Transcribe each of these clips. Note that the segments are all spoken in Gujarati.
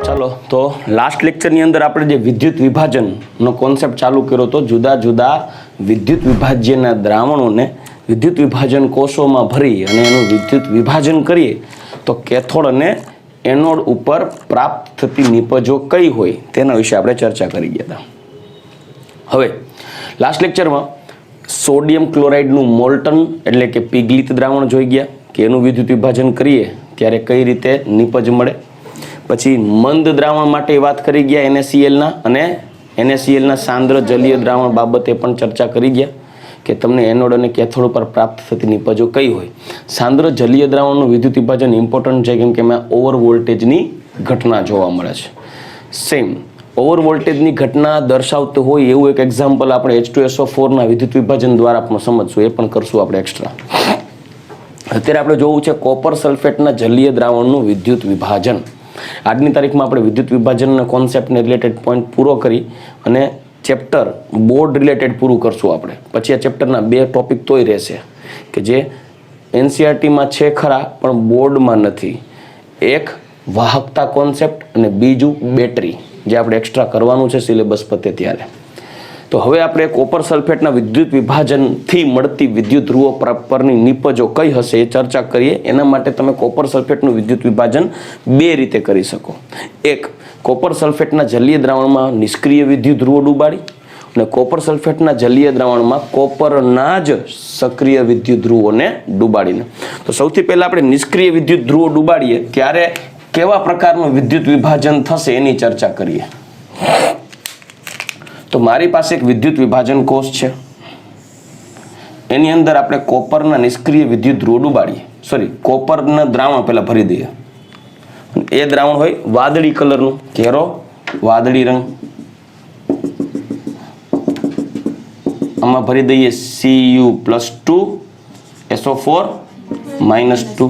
ચાલો તો લાસ્ટ લેક્ચરની અંદર આપણે જે વિદ્યુત વિભાજનનો કોન્સેપ્ટ ચાલુ કર્યો તો જુદા જુદા વિદ્યુત વિભાજ્યના દ્રાવણોને વિદ્યુત વિભાજન કોષોમાં ભરી અને એનું વિદ્યુત વિભાજન કરીએ તો કેથોડ અને એનોડ ઉપર પ્રાપ્ત થતી નિપજો કઈ હોય તેના વિશે આપણે ચર્ચા કરી ગયા હતા. હવે લાસ્ટ લેક્ચરમાં સોડિયમ ક્લોરાઇડનું મોલ્ટન એટલે કે પીગલિત દ્રાવણ જોઈ ગયા કે એનું વિદ્યુત વિભાજન કરીએ ત્યારે કઈ રીતે નિપજ મળે. પછી મંદ દ્રાવણ માટે વાત કરી ગયા NaClના અને NaClના સાંદ્ર જલીય દ્રાવણ બાબતે પણ ચર્ચા કરી ગયા કે તમને એનોડ અને કેથોડ પર પ્રાપ્ત થતી નિપજો કઈ હોય. સાંદ્ર જલીય દ્રાવણનું વિદ્યુત વિભાજન ઇમ્પોર્ટન્ટ છે કેમ કે એમાં ઓવર વોલ્ટેજની ઘટના જોવા મળે છે. સેમ ઓવર વોલ્ટેજની ઘટના દર્શાવતું હોય એવું એક એક્ઝામ્પલ આપણે H2SO4ના વિદ્યુત વિભાજન દ્વારા આપણે સમજશું, એ પણ કરશું આપણે એક્સ્ટ્રા. અત્યારે આપણે જોવું છે કોપર સલ્ફેટના જલીય દ્રાવણનું વિદ્યુત વિભાજન. આજની તારીખમાં આપણે વિદ્યુત વિભાજનના કોન્સેપ્ટને રિલેટેડ પોઈન્ટ પૂરો કરી અને ચેપ્ટર બોર્ડ રિલેટેડ પૂરું કરશું આપણે. પછી આ ચેપ્ટરના 2 ટોપિક તોય રહેશે કે જે NCERTમાં છે ખરા પણ બોર્ડમાં નથી. એક વાહકતા કોન્સેપ્ટ અને બીજું બેટરી, જે આપણે એક્સ્ટ્રા કરવાનું છે સિલેબસ પતે ત્યારે. તો હવે આપણે કોપર સલ્ફેટના વિદ્યુત વિભાજનથી મળતી વિદ્યુત ધ્રુવો પરની નિપજો કઈ હશે એ ચર્ચા કરીએ. એના માટે તમે કોપર સલ્ફેટનું વિદ્યુત વિભાજન 2 રીતે કરી શકો. એક, કોપર સલ્ફેટના જલીય દ્રાવણમાં નિષ્ક્રિય વિદ્યુત ધ્રુવો ડૂબાડી અને કોપર સલ્ફેટના જલીય દ્રાવણમાં કોપરના જ સક્રિય વિદ્યુત ધ્રુવોને ડૂબાડીને. તો સૌથી પહેલા આપણે નિષ્ક્રિય વિદ્યુત ધ્રુવો ડૂબાડીએ ત્યારે કેવા પ્રકારનું વિદ્યુત વિભાજન થશે એની ચર્ચા કરીએ. તો મારી પાસે એક વિદ્યુત વિભાજન કોષ છે, એની અંદર આપણે કોપરના નિષ્ક્રિય વિદ્યુત ધ્રુવો ડૂબાડીએ, કોપરના દ્રાવણ પહેલા ભરી દઈએ. એ દ્રાવણ હોય વાદળી કલરનું, ઘેરો વાદળી રંગ. આમાં ભરી દઈએ Cu+2 SO4 -2.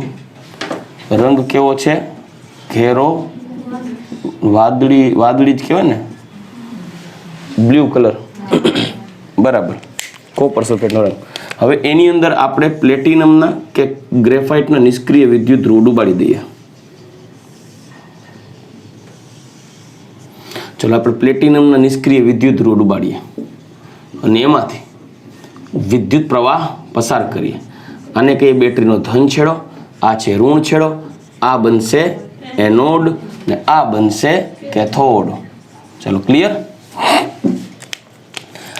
રંગ કેવો છે? ઘેરો વાદળી જ કહેવાય ને, બ્લુ કલર. બરાબર, કોપર સલ્ફેટનો રંગ. હવે એની અંદર આપણે પ્લેટિનમના કે ગ્રેફાઇટના નિષ્ક્રિય વિદ્યુત ધ્રુવ ડૂબાડી દઈએ. ચલો આપણે પ્લેટિનમના નિષ્ક્રિય વિદ્યુત ધ્રુવ ડૂબાડીએ અને એમાંથી વિદ્યુત પ્રવાહ પસાર કરીએ. આને કહીએ બેટરીનો ધન છેડો, આ છે ઋણ છેડો. આ બનશે એનોડ ને આ બનશે કેથોડ. ચલો ક્લિયર.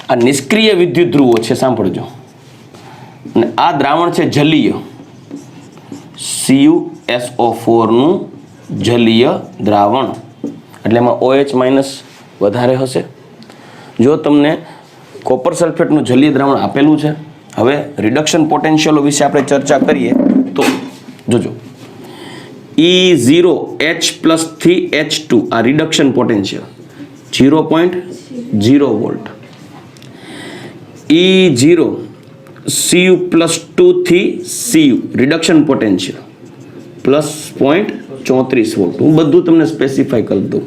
આ નિષ્ક્રિય વિદ્યુત ધ્રુવો છે, સાંભળજો. અને આ દ્રાવણ છે જલીય, CuSO4 નું જલીય દ્રાવણ, એટલે એમાં OH- વધારે હશે. જો તમને કોપર સલ્ફેટનું જલીય દ્રાવણ આપેલું છે, હવે રિડક્શન પોટેન્શિયલો વિશે આપણે ચર્ચા કરીએ તો જોજો. E0H+ થી H2 આ reduction potential 0.0 volt. E0 Cu+2 થી Cu રિડક્શન પોટેન્શિયલ +0.34 વોલ્ટ. હું બધું તમને સ્પેસિફાઈ કરી દઉં.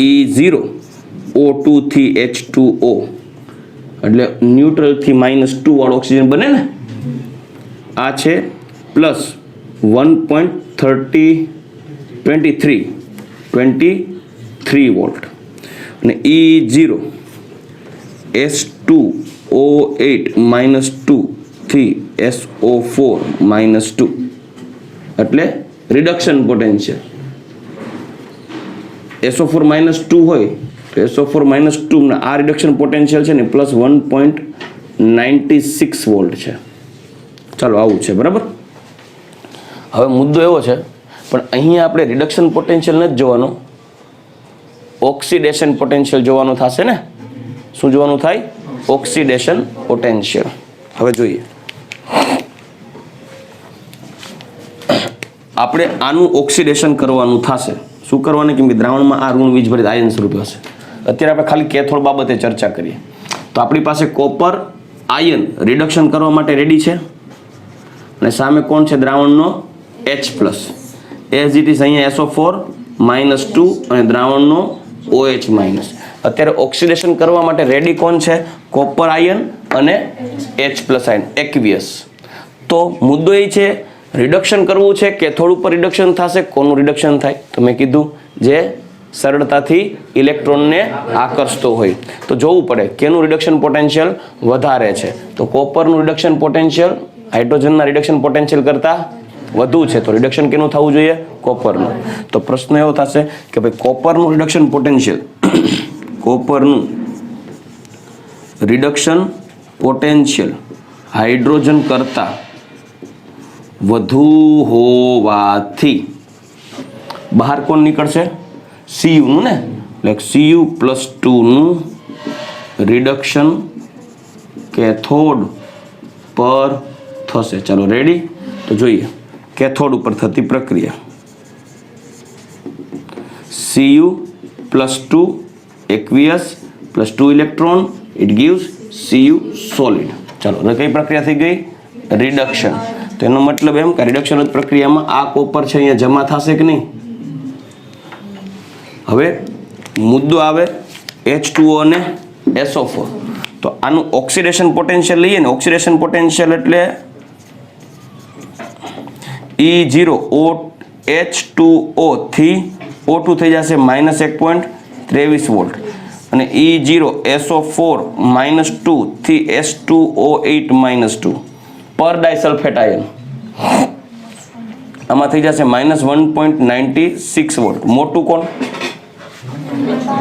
E0 O2 થી H2O એટલે ન્યુટ્રલ થી -2 વાળો ઓક્સિજન બને ને, આ છે +1.23 વોલ્ટ. અને E0 S2O8 -2 થી SO4 -2 એટલે રિડક્શન પોટેન્શિયલ. SO4 -2 હોય તો SO4 -2 ના આ રિડક્શન પોટેન્શિયલ છે ને +1.96 વોલ્ટ છે. ચાલો આવું છે, બરાબર. હવે મુદ્દો એવો છે, પણ અહીંયા આપણે રિડક્શન પોટેન્શિયલ નથી જોવાનો, ઓક્સિડેશન પોટેન્શિયલ જોવાનો થશે ને. શું જોવાનું થાય? Oxidation potential. હવે જોઈએ આપણે આનું ઓક્સિડેશન કરવાનું થશે. શું કરવાનું? કેમ કે દ્રાવણમાં આ ઋણ વીજભરિત આયન સ્વરૂપે હશે. અત્યારે આપણે ખાલી કેથોડ બાબતે ચર્ચા કરીએ. તો આપણી પાસે કોપર આયન રિડક્શન કરવા માટે રેડી છે અને સામે કોણ છે? દ્રાવણનો H+. એઝ ઇટ ઇઝ અહીંયા SO4 -2 અને દ્રાવણનો OH-. અત્યારે ઓક્સિડેશન કરવા માટે રેડી કોણ છે? કોપર આયન અને H+ આયન, એક્વિયસ. તો મુદ્દો એ છે રિડક્શન કરવું છે કેથોડ ઉપર રિડક્શન થશે, કોનું રિડક્શન થાય? તો મેં કીધું જે સરળતાથી ઇલેક્ટ્રોનને આકર્ષતો હોય. તો જોવું પડે કેનું રિડક્શન પોટેન્શિયલ વધારે છે. તો કોપરનું રિડક્શન પોટેન્શિયલ હાઇડ્રોજનના રિડક્શન પોટેન્શિયલ કરતાં વધુ છે. તો રિડક્શન કેનું થવું જોઈએ? કોપરનું. તો પ્રશ્ન એવો થશે કે ભાઈ કોપરનું રિડક્શન પોટેન્શિયલ કોપરનું રિડક્શન પોટેન્શિયલ હાઇડ્રોજન કરતાં વધુ હોવાથી બહાર કોણ નીકળશે? Cu નું ને, એટલે Cu+2 નું રિડક્શન કેથોડ પર થશે. ચાલો રેડી? તો જોઈએ કેથોડ ઉપર થતી પ્રક્રિયા. Cu+2 aqueous +2 electron, it gives Cu solid. ચાલો હવે કઈ પ્રક્રિયા થઈ ગઈ? રિડક્શન. તો એનો મતલબ એમ કે રિડક્શન પ્રક્રિયામાં આ કોપર છે અહીંયા જમા થશે કે નહીં? હવે મુદ્દો આવે H2O અને SO4. તો આનું ઓક્સિડેશન પોટેન્શિયલ લઈએ ને, ઓક્સિડેશન પોટેન્શિયલ એટલે E0OH2O થી O2 થઈ જશે -1.23 વોલ્ટ અને E0SO4 -2 થી S2O8 -2 પર ડાયસલ્ફેટ આયન આમાં થઈ જશે -1.96 વોલ્ટ. મોટું કોણ?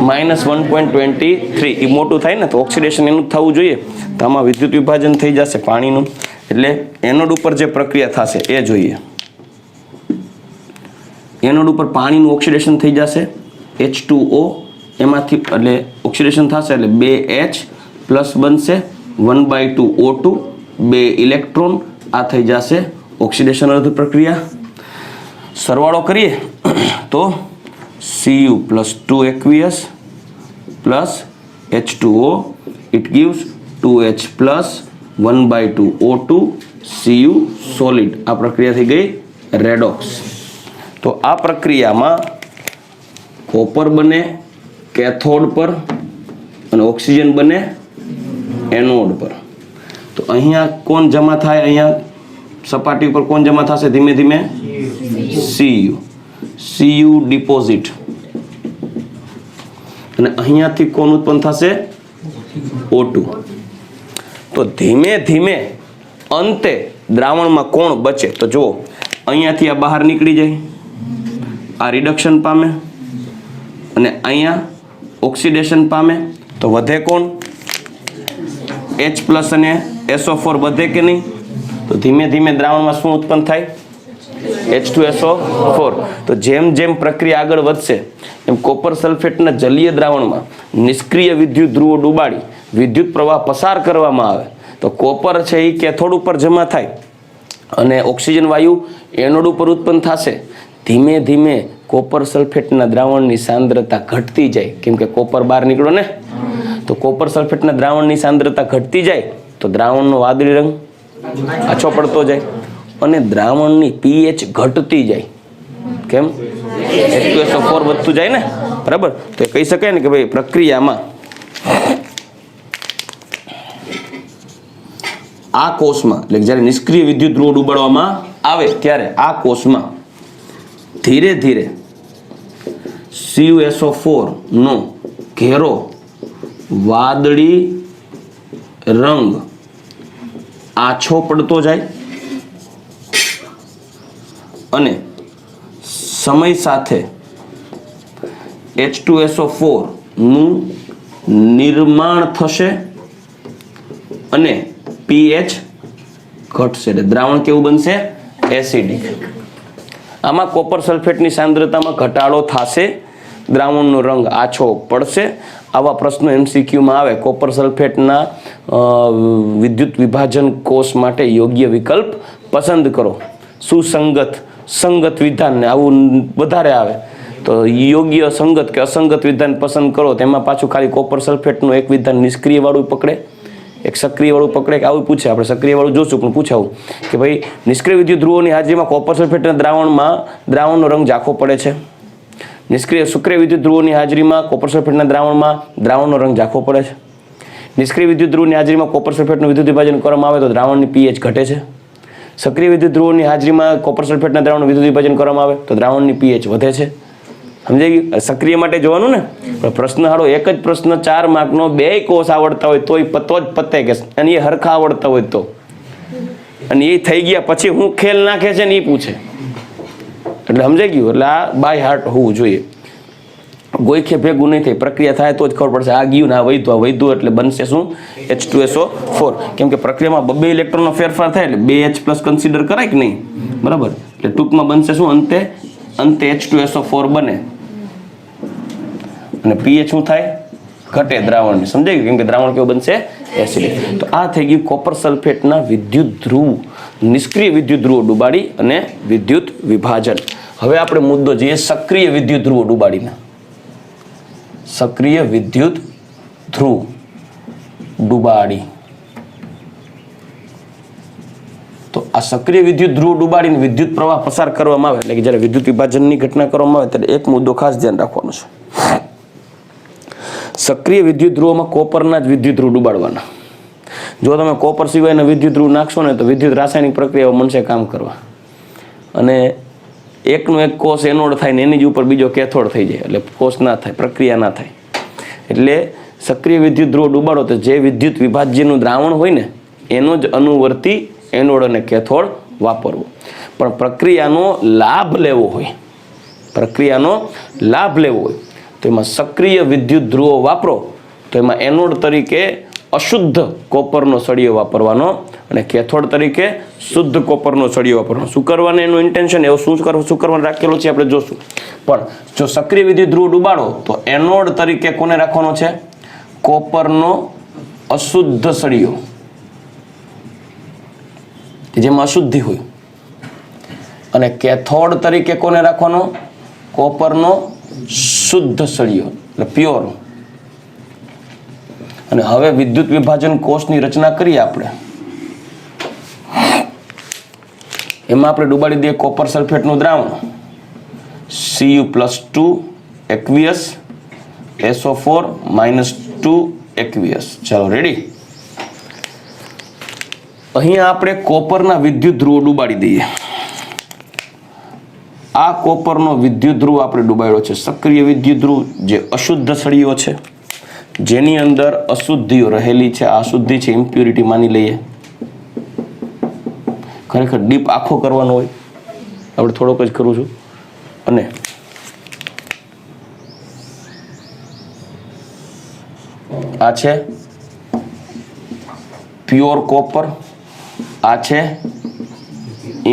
-1.23. એ મોટું થાય ને તો ઓક્સિડેશન એનું થવું જોઈએ. તો આમાં વિદ્યુત વિભાજન થઈ જશે પાણીનું. એટલે એનોડ ઉપર જે પ્રક્રિયા થશે એ જોઈએ. એનોડ ઉપર પાણીનું ઓક્સિડેશન થઈ જશે H2O એમાંથી, એટલે ઓક્સિડેશન થશે એટલે 2H પ્લસ બનશે 1/2 O2, 2 ઇલેક્ટ્રોન. આ થઈ જશે ઓક્સિડેશન અર્ધ પ્રક્રિયા. સરવાળો કરીએ તો Cu+2 aqueous plus H2O, it gives 2H plus 1/2 O2 Cu solid. આ પ્રક્રિયા થઈ ગઈ રેડોક્સ. તો આ પ્રક્રિયામાં કોપર બને કેથોડ પર અને ઓક્સિજન બને એનોડ પર. તો અહીંયા કોણ જમા થાય? અહીંયા સપાટી ઉપર કોણ જમા થશે? ધીમે ધીમે Cu ડિપોઝિટ. અને અહીંયાથી કોણ ઉત્પન્ન થશે? O2. તો ધીમે ધીમે અંતે દ્રાવણમાં કોણ બચે? તો જુઓ અહીંયાથી આ બહાર નીકળી જાય, આ રિડક્શન પામે અને અહીંયા ઓક્સિડેશન પામે. તો વધે કોણ? H+ અને SO4 વધે કે નહીં? તો ધીમે ધીમે દ્રાવણમાં શું ઉત્પન્ન થાય? H2SO4. તો જેમ જેમ પ્રક્રિયા આગળ વધશે એમ કોપર સલ્ફેટના જલીય દ્રાવણમાં નિષ્ક્રિય વિદ્યુત ધ્રુવો ડૂબાડી વિદ્યુત પ્રવાહ પસાર કરવામાં આવે તો કોપર છે એ કેથોડ ઉપર જમા થાય અને ઓક્સિજન વાયુ એનોડ ઉપર ઉત્પન્ન થશે. ધીમે ધીમે કોપર સલ્ફેટના દ્રાવણની સાંદ્રતા ઘટતી જાય, કેમ કે કોપર બહાર નીકળો ને. તો કોપર સલ્ફેટના દ્રાવણની સાંદ્રતા ઘટતી જાય તો દ્રાવણનો વાદળી રંગ આછો પડતો જાય અને દ્રાવણની pH ઘટતી જાય. કેમ? H2SO4 વધતું જાય ને, બરાબર? તો એ કહી શકાય ને કે ભાઈ પ્રક્રિયામાં આ કોષમાં, એટલે જ્યારે નિષ્ક્રિય વિદ્યુત ધ્રુવો ડૂબાડવામાં આવે ત્યારે આ કોષમાં ધીરે ધીરે CuSO4 નો ઘેરો વાદળી રંગ આછો પડતો જાય અને સમય સાથે H2SO4 નું નિર્માણ થશે અને pH ઘટશે. એટલે દ્રાવણ કેવું બનશે? એસિડિક. આમાં કોપર સલ્ફેટની સાંદ્રતામાં ઘટાડો થશે, દ્રાવણનો રંગ આછો પડશે. આવા પ્રશ્નો MCQમાં આવે. કોપર સલ્ફેટના વિદ્યુત વિભાજન કોષ માટે યોગ્ય વિકલ્પ પસંદ કરો. સુસંગત, સંગત વિધાન ને આવું વધારે આવે તો યોગ્ય સંગત કે અસંગત વિધાન પસંદ કરો. તેમાં પાછું ખાલી કોપર સલ્ફેટનું એક વિધાન નિષ્ક્રિય વાળું પકડે, એક સક્રિય વાળું પકડે કે આવું પૂછે. આપણે સક્રિય વાળું જોશું પણ પૂછાવું કે ભાઈ નિષ્ક્રિય વિદ્યુત ધ્રુવોની હાજરીમાં કોપર સલ્ફેટના દ્રાવણનો રંગ ઝાંખો પડે છે. નિષ્ક્રિય સક્રિય વિદ્યુત ધ્રુવોની હાજરીમાં કોપર સલ્ફેટના દ્રાવણનો રંગ ઝાંખો પડે છે. નિષ્ક્રિય વિદ્યુત ધ્રુવની હાજરીમાં કોપર સલ્ફેટનું વિદ્યુત વિભાજન કરવામાં આવે તો દ્રાવણની pH ઘટે છે. સક્રિય વિદ્યુત ધ્રુવોની હાજરીમાં કોપર સલ્ફેટના દ્રાવણનું વિદ્યુત વિભાજન કરવામાં આવે તો દ્રાવણની પીએચ વધે છે. સમજાઈ ગયું? સક્રિય માટે જોવાનું ને. પણ પ્રશ્ન હારો એક જ પ્રશ્ન 4 માર્કનો 2 કોર્સ આવડતા હોય તોય તો જ પતે કે, અને એ હરખા આવડતા હોય તો, અને એ થઈ ગયા પછી હું ખેલ નાખે છે ને એ પૂછે. એટલે સમજાઈ ગયું? એટલે આ બાય હાર્ટ હોવું જોઈએ. ગોઈખે ભેગું નહીં થાય, પ્રક્રિયા થાય તો જ ખબર પડશે આ ગયું ને આ વૈધું એટલે બનશે શું? H2SO4. કેમ કે પ્રક્રિયામાં 2 ઇલેક્ટ્રોનનો ફેરફાર થાય એટલે 2H+ કન્સિડર કરાય કે નહીં? બરાબર. એટલે ટૂંકમાં બનશે શું? અંતે H2SO4 બને અને પીએચ શું થાય? ઘટે દ્રાવણની. સમજાય ગયું? કેમ કે દ્રાવણ કેવું બનશે? એસિડિક. તો આ થઈ ગયું કોપર સલ્ફેટના વિદ્યુત ધ્રુવ, નિષ્ક્રિય વિદ્યુત ધ્રુવો ડુબાડી અને વિદ્યુત વિભાજન. હવે આપણે મુદ્દો જોઈએ સક્રિય વિદ્યુત ધ્રુવો ડુબાડીને. સક્રિય વિદ્યુત ધ્રુવ ડુબાડી. તો આ સક્રિય વિદ્યુત ધ્રુવ ડુબાડીને વિદ્યુત પ્રવાહ પસાર કરવામાં આવે એટલે કે જ્યારે વિદ્યુત વિભાજનની ઘટના કરવામાં આવે ત્યારે એક મુદ્દો ખાસ ધ્યાન રાખવાનો છે. સક્રિય વિદ્યુત ધ્રુવોમાં કોપરના જ વિદ્યુત ધ્રુવ ડુબાડવાના. જો તમે કોપર સિવાયના વિદ્યુત ધ્રુવ નાખશો ને તો વિદ્યુત રાસાયણિક પ્રક્રિયાઓ મનસે કામ કરવા, અને એકનો એક કોષ એનોડ થાય ને એની જ ઉપર બીજો કેથોડ થઈ જાય એટલે કોષ ના થાય, પ્રક્રિયા ના થાય. એટલે સક્રિય વિદ્યુત ધ્રુવ ડુબાડો તો જે વિદ્યુત વિભાજ્યનું દ્રાવણ હોય ને એનો જ અનુવર્તી એનોડ અને કેથોડ વાપરવો. પણ પ્રક્રિયાનો લાભ લેવો હોય, પ્રક્રિયાનો લાભ લેવો હોય તો એમાં સક્રિય વિદ્યુત ધ્રુવો વાપરો તો એમાં એનોડ તરીકે અશુદ્ધ કોપરનો સળિયો વાપરવાનો અને કેથોડ તરીકે શુદ્ધ કોપરનો સળિયો વાપરવાનો. શું કરવાનું એનું ઇન્ટેન્શન એવું શું કરવાનું રાખેલું છે આપણે જોશું. પણ જો સક્રિય વિદ્યુત ધ્રુવ ડુબાડો તો એનોડ તરીકે કોને રાખવાનો છે? કોપરનો અશુદ્ધ સળિયો, જેમાં અશુદ્ધિ હોય. અને કેથોડ તરીકે કોને રાખવાનો? કોપરનો શુદ્ધ સળિયો એટલે પ્યોર. અને હવે વિદ્યુત વિભાજન કોષની રચના કરીએ આપણે. એમાં આપણે ડુબાડી દઈએ કોપર સલ્ફેટનું દ્રાવણ Cu+2 aqueous SO4 -2 aqueous. ચાલો રેડી. અહીંયા આપણે કોપરના વિદ્યુત ધ્રુવો ડુબાડી દઈએ. આ કોપરનો વિદ્યુત ધ્રુવ આપણે ડુબાડ્યો છે. સક્રિય વિદ્યુત ધ્રુવ જે અશુદ્ધ સળિયો છે, જેની અંદર અશુદ્ધિઓ રહેલી છે. આ અશુદ્ધિ છે, ઇમ્પ્યુરિટી માની લઈએ. ખરેખર ડીપ આખો કરવાનો હોય, આપણે થોડોક જ કરું છું. અને આ છે પ્યોર કોપર, આ છે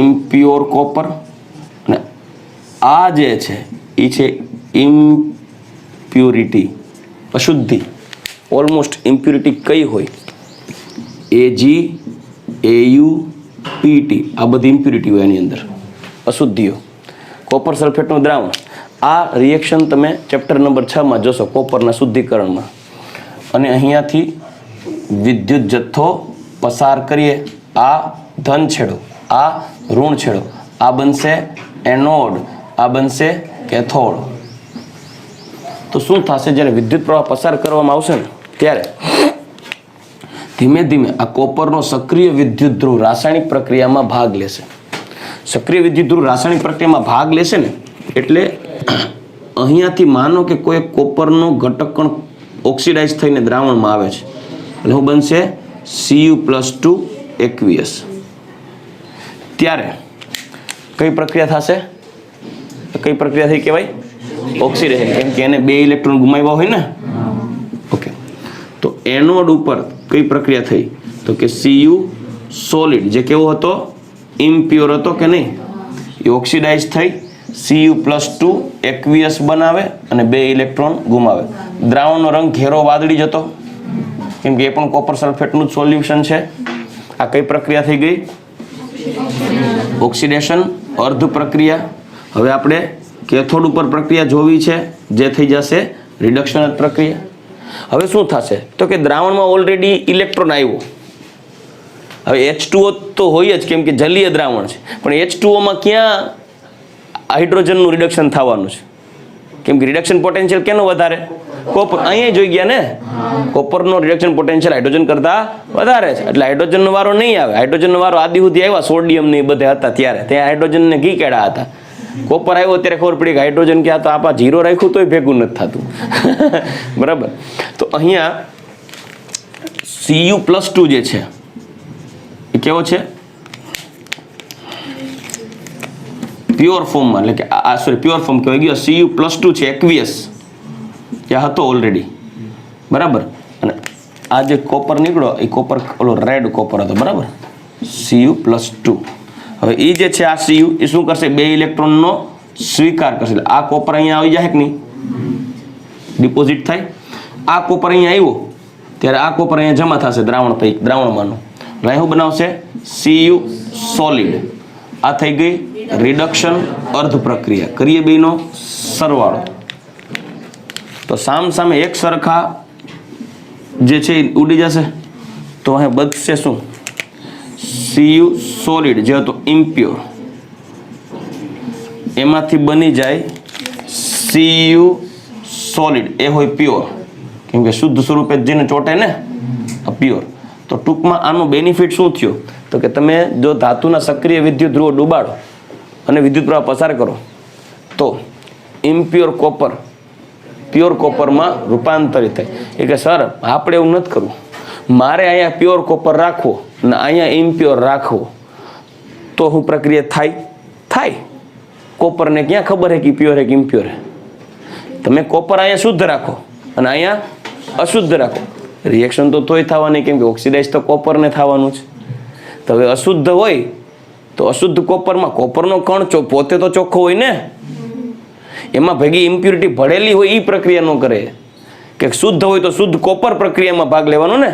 ઇમ્પ્યોર કોપર, અને આ જે છે એ છે ઇમ્પ્યુરિટી, અશુદ્ધિ. ઓલમોસ્ટ ઇમ્પ્યુરિટી કઈ હોય? Ag, Au, Pt. આ બધી ઇમ્પ્યુરિટી હોય એની અંદર, અશુદ્ધિઓ. કોપર સલ્ફેટનું દ્રાવણ. આ રિએક્શન તમે ચેપ્ટર નંબર 6 માં જોશો, કોપરના શુદ્ધિકરણમાં. અને અહીંયાથી વિદ્યુત જથ્થો પસાર કરીએ. આ ધન છેડો, આ ઋણ છેડો. આ બનશે એનોડ, આ બનશે કેથોડ. તો શું થશે? જ્યારે વિદ્યુત પ્રવાહ પસાર કરવામાં આવશે ને ત્યારે ધીમે ધીમે આ કોપરનો સક્રિય વિદ્યુત ધ્રુવ રાસાયણિક પ્રક્રિયામાં ભાગ લેશે. સક્રિય વિદ્યુત ધ્રુવ રાસાયણિક પ્રક્રિયામાં ભાગ લેશે ને એટલે અહીંયાથી માનો કે કોઈ કોપરનો ઘટક કણ ઓક્સિડાઇઝ થઈને દ્રાવણમાં આવે છે એટલે શું બનશે? Cu+2 aqueous. ત્યારે કઈ પ્રક્રિયા થશે? કઈ પ્રક્રિયા થઈ કહેવાય? ઓક્સિડેશન. કેમ કે એને 2 ઇલેક્ટ્રોન ગુમાવ્યા હોય ને. ઓકે. તો એનોડ ઉપર કઈ પ્રક્રિયા થઈ? તો કે Cu સોલિડ જે કેવો હતો? ઇમ્પ્યોર હતો કે નહીં? એ ઓક્સિડાઇઝ થઈ Cu+2 aqueous બનાવે અને 2 ઇલેક્ટ્રોન ગુમાવે. દ્રાવણનો રંગ ઘેરો વાદળી જ હતો કેમ કે એ પણ કોપર સલ્ફેટનું જ સોલ્યુશન છે. આ કઈ પ્રક્રિયા થઈ ગઈ? ઓક્સિડેશન, અર્ધ પ્રક્રિયા. હવે આપણે કેથોડ ઉપર પ્રક્રિયા જોવી છે જે થઈ જશે રિડક્શન પ્રક્રિયા. હવે શું થશે? તો કે દ્રાવણમાં ઓલરેડી ઇલેક્ટ્રોન આવ્યો. હવે H2O તો હોય જ કેમ કે જલીય દ્રાવણ છે, પણ H2O માં ક્યાં હાઇડ્રોજનનું રિડક્શન થવાનું છે? કેમ કે રિડક્શન પોટેન્શિયલ કેનો વધારે? કોપર અહીંયા જોઈ ગયા ને, કોપરનો રિડક્શન પોટેન્શિયલ હાઇડ્રોજન કરતા વધારે છે, એટલે હાઇડ્રોજનનો વારો નહીં આવે. હાઇડ્રોજનનો વારો આદિ સુધી આવ્યા, સોડિયમ ને એ બધે હતા ત્યારે, ત્યાં હાઇડ્રોજન ને ઘી કેળા હતા. કોપર આવ્યો ત્યારે ખબર પડી કે હાઇડ્રોજન ક્યાં, તો આપા જીરો રાખ્યું તોય ભેગું નથી થતું. બરાબર. તો અહીંયા Cu+2 જે છે એ કેવો છે? પ્યોર ફોર્મમાં, એટલે કે સોરી પ્યોર ફોર્મ કહેવાય ગયો. Cu+2 છે, એક્વિયસ ત્યાં હતો ઓલરેડી. બરાબર. અને આ જે કોપર નીકળ્યો એ કોપર ઓલો રેડ કોપર હતો. બરાબર. Cu+2. હવે એ જે છે આ Cu એ શું કરશે? 2 ઇલેક્ટ્રોનનો સ્વીકાર કરશે. એટલે આ કોપર અહીંયા આવી જાય કે નહીં, ડિપોઝિટ થાય. આ કોપર અહીંયા આવ્યો ત્યારે આ કોપર અહીંયા જમા થશે દ્રાવણમાંનું. એટલે શું બનાવશે? Cu solid. આ થઈ ગઈ રિડક્શન અર્ધ પ્રક્રિયા. કરીએ બેનો સરવાળો તો સામ સામે એક સરખા જે છે એ ઉડી જશે. તો અહીં બચશે શું? Cu સોલિડ જે હતો ઇમ્પ્યોર, એમાંથી બની જાય Cu સોલિડ, એ હોય પ્યોર, કેમ કે શુદ્ધ સ્વરૂપે જેને ચોટે ને આ પ્યોર. તો ટૂંકમાં આનો બેનિફિટ શું થયો? તો કે તમે જો ધાતુના સક્રિય વિદ્યુત ધ્રુવો ડૂબાડો અને વિદ્યુત પ્રવાહ પસાર કરો તો ઇમ્પ્યોર કોપર પ્યોર કોપરમાં રૂપાંતરિત થાય. એ કે સર આપણે એવું નથી કરવું, મારે અહીંયા પ્યોર કોપર રાખવો અને અહીંયા ઇમ્પ્યોર રાખવો, તો શું પ્રક્રિયા થાય? કોપરને ક્યાં ખબર હે કે પ્યોર હે કે ઇમ્પ્યોર હે? તમે કોપર અહીંયા શુદ્ધ રાખો અને અહીંયા અશુદ્ધ રાખો, રિએક્શન તો તોય થવાની, કેમ કે ઓક્સિડાઇઝ તો કોપરને થવાનું છે. તો હવે અશુદ્ધ હોય તો અશુદ્ધ કોપરમાં કોપરનો કણ પોતે તો ચોખ્ખો હોય ને, એમાં ભેગી ઇમ્પ્યુરિટી ભળેલી હોય એ પ્રક્રિયા ન કરે. કે શુદ્ધ હોય તો શુદ્ધ કોપર પ્રક્રિયામાં ભાગ લેવાનો ને.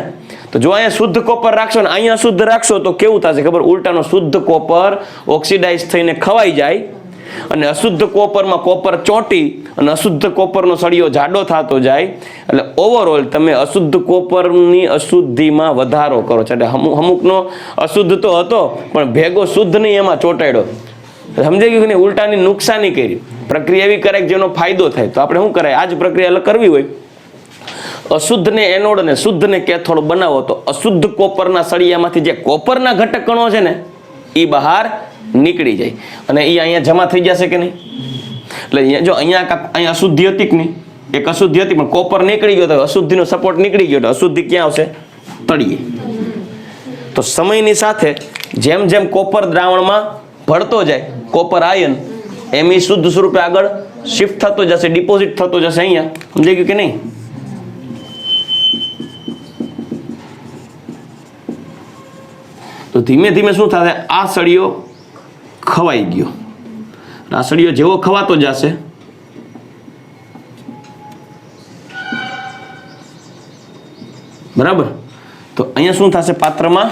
તો જો અહીંયા શુદ્ધ કોપર રાખશો ને અહીંયા શુદ્ધ રાખશો તો કેવું થશે ખબર? ઉલટાનો શુદ્ધ કોપર ઓક્સિડાઇઝ થઈને ખવાઈ જાય અને અશુદ્ધ કોપરમાં કોપર ચોંટી અને અશુદ્ધ કોપરનો સળિયો જાડો થતો જાય. એટલે ઓવરઓલ તમે અશુદ્ધ કોપરની અશુદ્ધિમાં વધારો કરો છો. એટલે અમુકનો અશુદ્ધ તો હતો પણ ભેગો શુદ્ધ નહીં એમાં ચોંટાડ્યો. સમજાઈ ગયું કે નહીં? ઉલટાની નુકસાની કરી. પ્રક્રિયા એવી કરે જેનો ફાયદો થાય. તો આપણે શું કરાય? આ જ પ્રક્રિયા કરવી હોય, અશુદ્ધને એનોડ અને શુદ્ધને કેથોડ બનાવો તો અશુદ્ધ કોપરના સળિયામાંથી જે કોપરના ઘટક કણો છે ને એ બહાર નીકળી જાય અને એ અહીંયા જમા થઈ જશે કે નહીં? એટલે જો અહીંયા અશુદ્ધિ હતી કે નહીં? એક અશુદ્ધિ હતી પણ કોપર નીકળી ગયો તો અશુદ્ધિનો સપોર્ટ નીકળી ગયો તો અશુદ્ધિ ક્યાં આવશે? તળિયે. તો સમયની સાથે જેમ જેમ કોપર દ્રાવણમાં ભળતો જાય કોપર આયન, એમ એ શુદ્ધ સ્વરૂપે આગળ શિફ્ટ થતો જશે, ડિપોઝિટ થતો જશે અહીંયા. સમજાઈ ગયું કે નહીં? તો ધીમે ધીમે શું થશે? આ સળિયો ખવાઈ ગયો. આ સળિયો જેવો ખવાતો જશે બરાબર, તો અહીંયા શું થશે? પાત્રમાં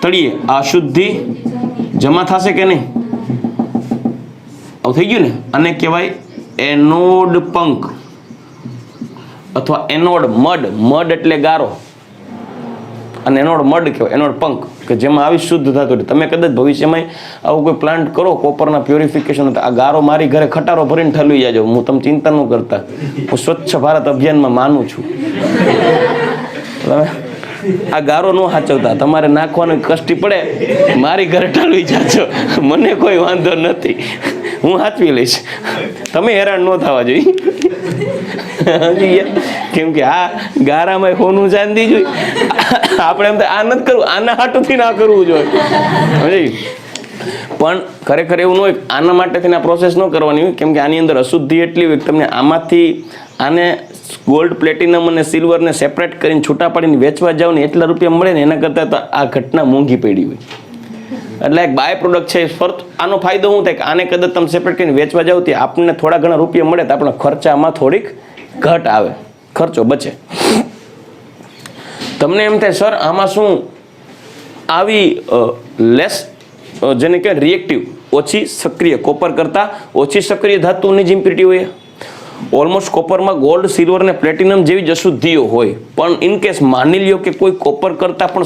તળિયે આ અશુદ્ધિ જમા થશે કે નહીં? આવું થઈ ગયું ને? આને કહેવાય એનોડ પંક અથવા એનોડ મડ એટલે ગારો, અને એનોડ મડ કહેવાય, એનોડ પંક, કે જેમાં આવી શુદ્ધ ધાતુ. તમે કદાચ ભવિષ્યમાં આવું કોઈ પ્લાન્ટ કરો કોપરના પ્યોરિફિકેશન, આ ગારો મારી ઘરે ખટારો ભરીને ઠલવી જાજો, હું તમે ચિંતા ન કરતા. હું સ્વચ્છ ભારત અભિયાનમાં માનું છું. આ ગારો ન સાચવતા, તમારે નાખવાનું કષ્ટી પડે મારી ઘરે ઠલવી જાજો, મને કોઈ વાંધો નથી, હું સાચવી લઈશ, તમે હેરાન ન થવા જોઈએ. કેમ કે આ ગારામાં હોનું ચાંદી જોઈએ. આપણે એમ આ નથી કરવું, આના હાટુથી ના કરવું જોઈએ. પણ ખરેખર એવું ન હોય, આના માટે થઈને આ પ્રોસેસ ન કરવાની હોય, કેમ કે આની અંદર અશુદ્ધિ એટલી હોય કે તમને આમાંથી આને ગોલ્ડ, પ્લેટિનમ અને સિલ્વરને સેપરેટ કરીને છૂટા પાડીને વેચવા જાવ ને એટલા રૂપિયા મળે ને, એના કરતાં તો આ ઘટના મોંઘી પડી હોય. એટલે એક બાય પ્રોડક્ટ છે. આનો ફાયદો શું થાય કે આને કદાચ તમે સેપરેટ કરીને વેચવા જાવ તો આપણને થોડા ઘણા રૂપિયા મળે તો આપણા ખર્ચામાં થોડીક ઘટ આવે, ખર્ચો બચે. તમને એમ થાય સર આમાં શું આવી લેસ જેને કહેવાય રિએક્ટિવ, ઓછી સક્રિય, કોપર કરતાં ઓછી સક્રિય ધાતુની જ ઇમ્પ્યુરિટી હોય. ઓલમોસ્ટ કોપરમાં ગોલ્ડ, સિલ્વર અને પ્લેટિનમ જેવી જ અશુદ્ધિઓ હોય, પણ ઇન કેસ માની લ્યો કે કોઈ કોપર કરતાં પણ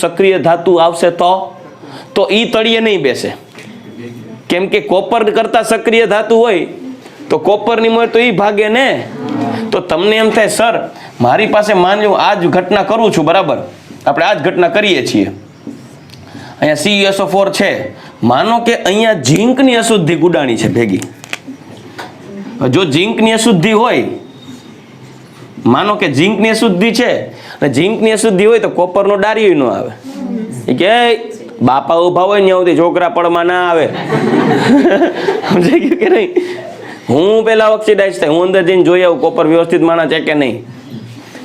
સક્રિય ધાતુ આવશે તો ઈ તળિયે નહીં બેસે. કેમ કે કોપર કરતાં સક્રિય ધાતુ હોય તો કોપરની મોર તો ઈ ભાગે ને, તો તમને એમ થાય સર મારી પાસે માની લો આ જ ઘટના કરું છું, બરાબર, આપણે આ જ ઘટના કરીએ છીએ, અહીંયા CuSO4 છે, માનો કે અહીંયા ઝીંકની અશુદ્ધિ ગુડાણી છે ભેગી. જો ઝીંકની અશુદ્ધિ હોય, માનો કે ઝીંકની અશુદ્ધિ છે અને ઝીંકની અશુદ્ધિ હોય તો કોપરનો ડાર્યો ન આવે. એ કે બાપા ઉભા હોય ને આવતી છોકરા પડમાં ના આવે. સમજાઈ ગયું કે નહીં? હું પેલા ઓક્સિડાઇઝ થાય, હું અંદર જઈને જોઈ આવું કોપર વ્યવસ્થિત માણા છે કે નહીં.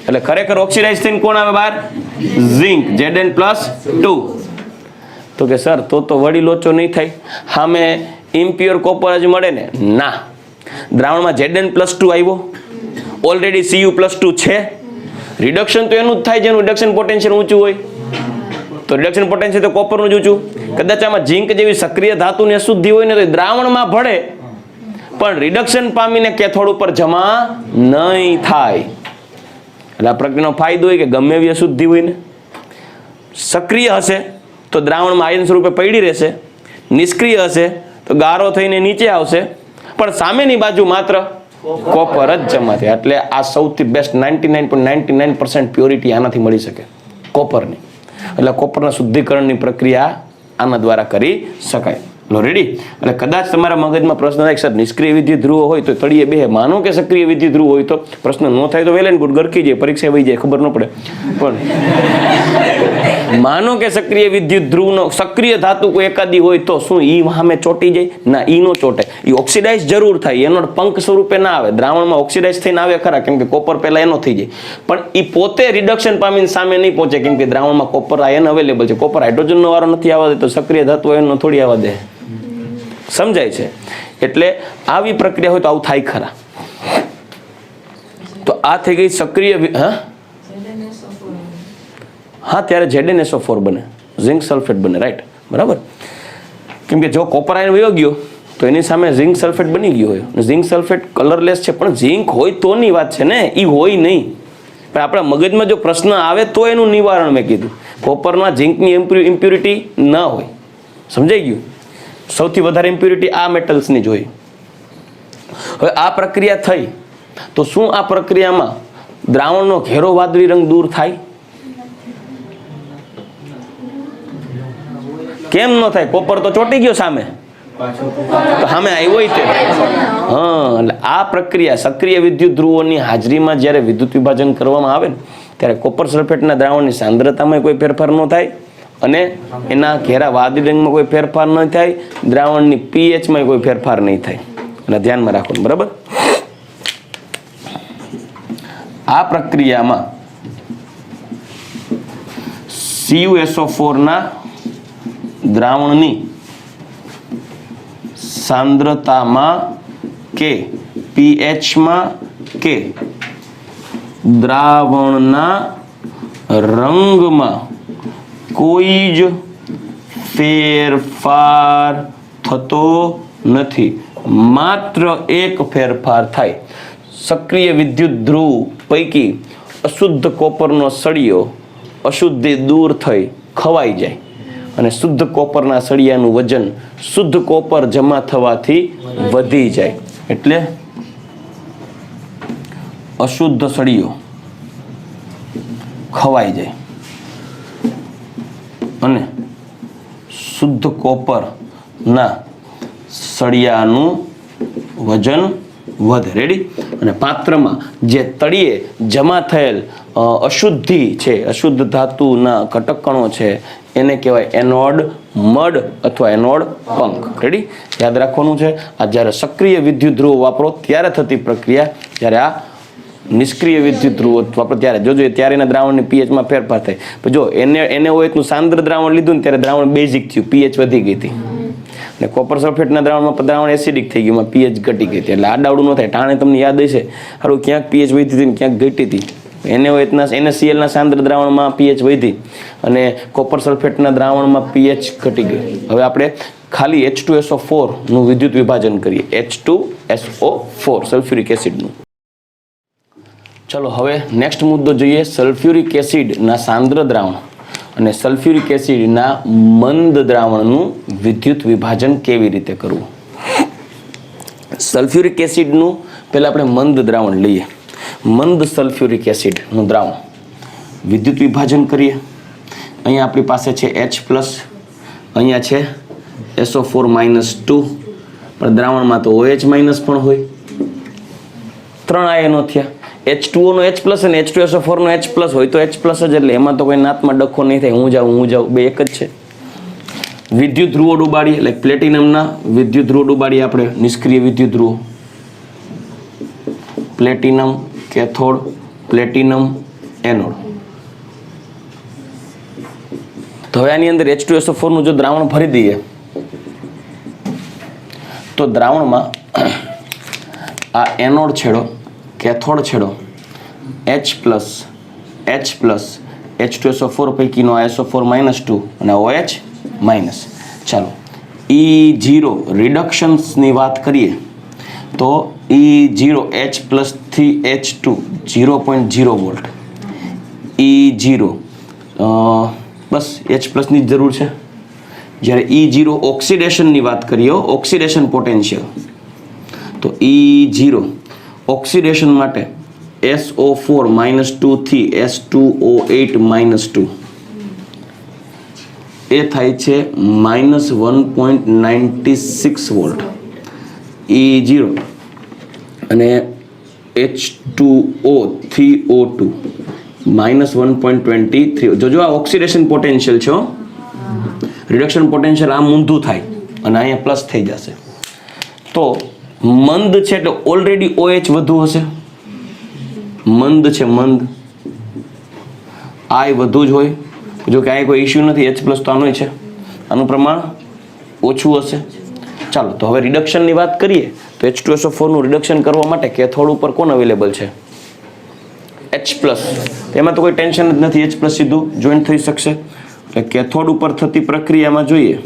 એટલે ખરેખર ઓક્સિડાઇઝ થઈને કોણ આવે બહાર? ઝીંક, Zn+2. તો કે સર તો વળી લોચો નહીં થાય, સામે ઇમ્પ્યોર કોપર જ મળે ને? ના, દ્રાવણમાં Zn+2 આવ્યો, ઓલરેડી Cu+2 છે. રિડક્શન તો એનું જ થાય જેનું રિડક્શન પોટેન્શિયલ ઊંચું હોય. તો રિડક્શન પોટેન્શિયલ તો કોપરનું જ ઊંચું. કદાચ આમાં ઝીંક જેવી સક્રિય ધાતુની અશુદ્ધિ હોય ને તો દ્રાવણમાં ભળે, પણ રિડક્શન પામીને કેથોડ ઉપર જમા નહીં થાય. એટલે આ પ્રક્રિયાનો ફાયદો હોય કે ગમે એવી અશુદ્ધિ હોય ને, સક્રિય હશે તો દ્રાવણમાં આયન સ્વરૂપે પડી રહેશે, નિષ્ક્રિય હશે તો ગારો થઈને નીચે આવશે, પણ સામેની બાજુ માત્ર કોપર જ જમા થાય. એટલે આ સૌથી બેસ્ટ 99.99% પ્યોરિટી આનાથી મળી શકે, કોપરની. એટલે કોપરના શુદ્ધિકરણની પ્રક્રિયા આના દ્વારા કરી શકાય. લો રેડી? એટલે કદાચ તમારા મગજમાં પ્રશ્ન થાય સર નિષ્ક્રિય વિદ્યુત ધ્રુવો હોય તો તળિયે બે, માનો કે સક્રિય વિદ્યુત ધ્રુવ હોય તો પ્રશ્ન ન થાય તો વેલ એન્ડ ગુડ, ગરકી જાય, પરીક્ષા વહી જાય, ખબર ન પડે. પણ માનો કે સક્રિય વિદ્યુત ધ્રુવનો સક્રિય ધાતુ કોઈ એકાદી હોય તો શું ઈ સામે ચોટી જાય? ના, ઈ નો ચોટે. ઈ ઓક્સિડાઇઝ જરૂર થાય, એનો પંક સ્વરૂપે ના આવે, દ્રાવણમાં ઓક્સિડાઇઝ થઈને આવે ખરા, કેમ કે કોપર પહેલા એનો થઈ જાય, પણ ઈ પોતે રિડક્શન પામીને સામે નહીં પહોંચે, કેમ કે દ્રાવણમાં કોપર આયન અવેલેબલ છે. કોપર હાઇડ્રોજનનો વારો નથી આવવા દે તો સક્રિય ધાતુ આયનનો થોડી આવવા દે. સમજાય છે? એટલે આવી પ્રક્રિયા હોય તો આવું થાય ખરા. તો આ થઈ ગઈ સક્રિય. હા, ત્યારે ZnSO4 બને, ઝિંક સલ્ફેટ બને, રાઈટ, બરાબર. કેમ કે જો કોપર આયન વયો ગયો તો એની સામે ઝિંક સલ્ફેટ બની ગયો હોય. ઝિંક સલ્ફેટ કલરલેસ છે, પણ ઝિંક હોય તોની વાત છે ને, એ હોય નહીં. પણ આપણા મગજમાં જો પ્રશ્ન આવે તો એનું નિવારણ મેં કીધું. કોપરમાં ઝિંકની ઇમ્પ્યુરિટી ન હોય. સમજાઈ ગયું? સૌથી વધારે ઇમ્પ્યુરિટી આ મેટલ્સની જ હોય. હવે આ પ્રક્રિયા થઈ તો શું આ પ્રક્રિયામાં દ્રાવણનો ઘેરો વાદળી રંગ દૂર થાય? કેમ ન થાય? કોપર તો ચોટી ગયો સામે, તો સામે આવ્યો તે. એટલે આ પ્રક્રિયા સક્રિય વિદ્યુત ધ્રુવોની હાજરીમાં જ્યારે વિદ્યુત વિભાજન કરવામાં આવે ને ત્યારે કોપર સલ્ફેટના દ્રાવણની સાંદ્રતામાં કોઈ ફેરફાર ન થાય અને એના ઘેરા વાદળી રંગમાં કોઈ ફેરફાર ન થાય, દ્રાવણની pHમાં કોઈ ફેરફાર નહીં થાય. એટલે ધ્યાનમાં રાખો, બરાબર. આ પ્રક્રિયામાં CuSO4 ના દ્રાવણની સાંદ્રતામાં કે pHમાં કે દ્રાવણના રંગમાં કોઈ જ ફેરફાર થતો નથી. માત્ર એક ફેરફાર થાય. સક્રિય વિદ્યુત ધ્રુવ પૈકી અશુદ્ધ કોપરનો સળિયો અશુદ્ધિ દૂર થઈ ખવાઈ જાય અને શુદ્ધ કોપરના સળિયાનું વજન શુદ્ધ કોપર જમા થવાથી વધી જાય. એટલે અશુદ્ધ સળિયો ખવાઈ જાય અને શુદ્ધ કોપરના સળિયાનું વજન વધે. રેડી? અને પાત્રમાં જે તળિયે જમા થયેલ અશુદ્ધિ છે, અશુદ્ધ ધાતુના ઘટકણો છે, એને કહેવાય એનોડ મડ અથવા એનોડ પંખ. રેડી? યાદ રાખવાનું છે. આ જ્યારે સક્રિય વિદ્યુત ધ્રુવ વાપરો ત્યારે થતી પ્રક્રિયા, જ્યારે આ નિષ્ક્રિય વિદ્યુત ધ્રુવ વાપરો ત્યારે જોજો ત્યારે એના દ્રાવણની pHમાં ફેરફાર થાય. જો એને હોય એટલું સાંદ્ર દ્રાવણ લીધું ને ત્યારે દ્રાવણ બેઝિક થયું, pH વધી ગઈ હતી. અને કોપર સલ્ફેટના દ્રાવણમાં દ્રાવણ એસિડિક થઈ ગયું, pH ઘટી ગઈ હતી. એટલે આડાવડું ન થાય. ટાણે તમને યાદ હશે, સારું ક્યાંક pH વધી હતી ને ક્યાંક ઘટી હતી. NaCl સાંદ્ર દ્રાવણમાં pH વધી અને કોપર સલ્ફેટના દ્રાવણમાં pH ઘટી ગઈ. હવે આપણે ખાલી H2SO4 નું વિદ્યુત વિભાજન કરીએ. H2SO4 sulphuric એસિડનું. ચલો હવે નેક્સ્ટ મુદ્દો જોઈએ. સલ્ફ્યુરિક એસિડના સાંદ્ર દ્રાવણ અને સલ્ફ્યુરિક એસિડના મંદ દ્રાવણનું વિદ્યુત વિભાજન કેવી રીતે કરવું. સલ્ફ્યુરિક એસિડનું પહેલા આપણે મંદ દ્રાવણ લઈએ. મંદ સલ્ફ્યુરિક એસિડનું દ્રાવણ વિદ્યુત વિભાજન કરીએ. અહીંયા આપણી પાસે છે H+, અહીંયા છે SO4-2, પણ દ્રાવણમાં તો OH- પણ હોય. 3 આયનો થયા. H2O નો H+ અને H2SO4 નો H+ હોય તો H+ જ, એટલે એમાં તો કોઈ નાતમાં ડખો નહીં થાય. હું જાઉં બે એક જ છે. વિદ્યુત ધ્રુવો ડુબાડીએ, એટલે પ્લેટિનમના વિદ્યુત ધ્રુવો ડુબાડીએ આપણે, નિષ્ક્રિય વિદ્યુત ધ્રુવો. Platinum cathode, platinum anode. તો હવે આની અંદર H2SO4 નું જો દ્રાવણ ભરી દઈએ તો દ્રાવણમાં આ એનોડ છેડો, કેથોડ છેડો H+, H+, પૈકીનો SO4-2 અને OH-. ચાલો E0 રિડક્શન્સની વાત કરીએ તો E0 H+ થી H2 0.0 વોલ્ટ. E0 બસ H+ ની જ જરૂર છે. જ્યારે E0 ઓક્સિડેશનની વાત કરીએ, ઓક્સિડેશન પોટેન્શિયલ, તો E0 ઓક્સિડેશન માટે SO4-2 થી S2O8-2 એ થાય છે -1.96 વોલ્ટ E0, અને H2O થી O2 -1.23. જોજો આ ઓક્સિડેશન પોટેન્શિયલ છે. રિડક્શન પોટેન્શિયલ આમ ઊંધું થાય અને અહીંયા પ્લસ થઈ જશે. તો મંદ છે એટલે ઓલરેડી OH વધુ હશે. મંદ છે, મંદ I વધુ જ હોય. જો કે અહીં કોઈ ઇશ્યુ નથી, H+ તો આનું છે, આનું પ્રમાણ ઓછું હશે. ચાલો તો હવે રિડક્શનની વાત કરીએ તો H2SO4 નું રિડક્શન કરવા માટે કેથોડ ઉપર કોણ અવેલેબલ છે? H+. એમાં તો કોઈ ટેન્શન જ નથી, H+ સીધું જોઈન્ટ થઈ શકશે. એટલે કેથોડ ઉપર થતી પ્રક્રિયામાં જોઈએ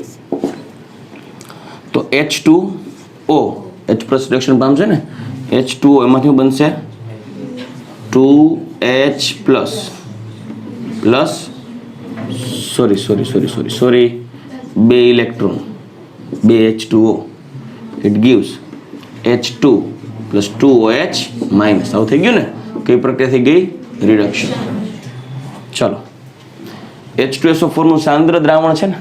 તો H2O, H+ રિડક્શન પામશે ને, H2O એમાંથી બનશે 2H+, plus sorry 2 electron, 2 H2O, it gives H2 plus 2OH minus. આવું થઈ ગયું ને, કઈ પ્રક્રિયા થઈ ગઈ? રિડક્શન. ચલો H2SO4 નું સાંદ્ર દ્રાવણ છે ને,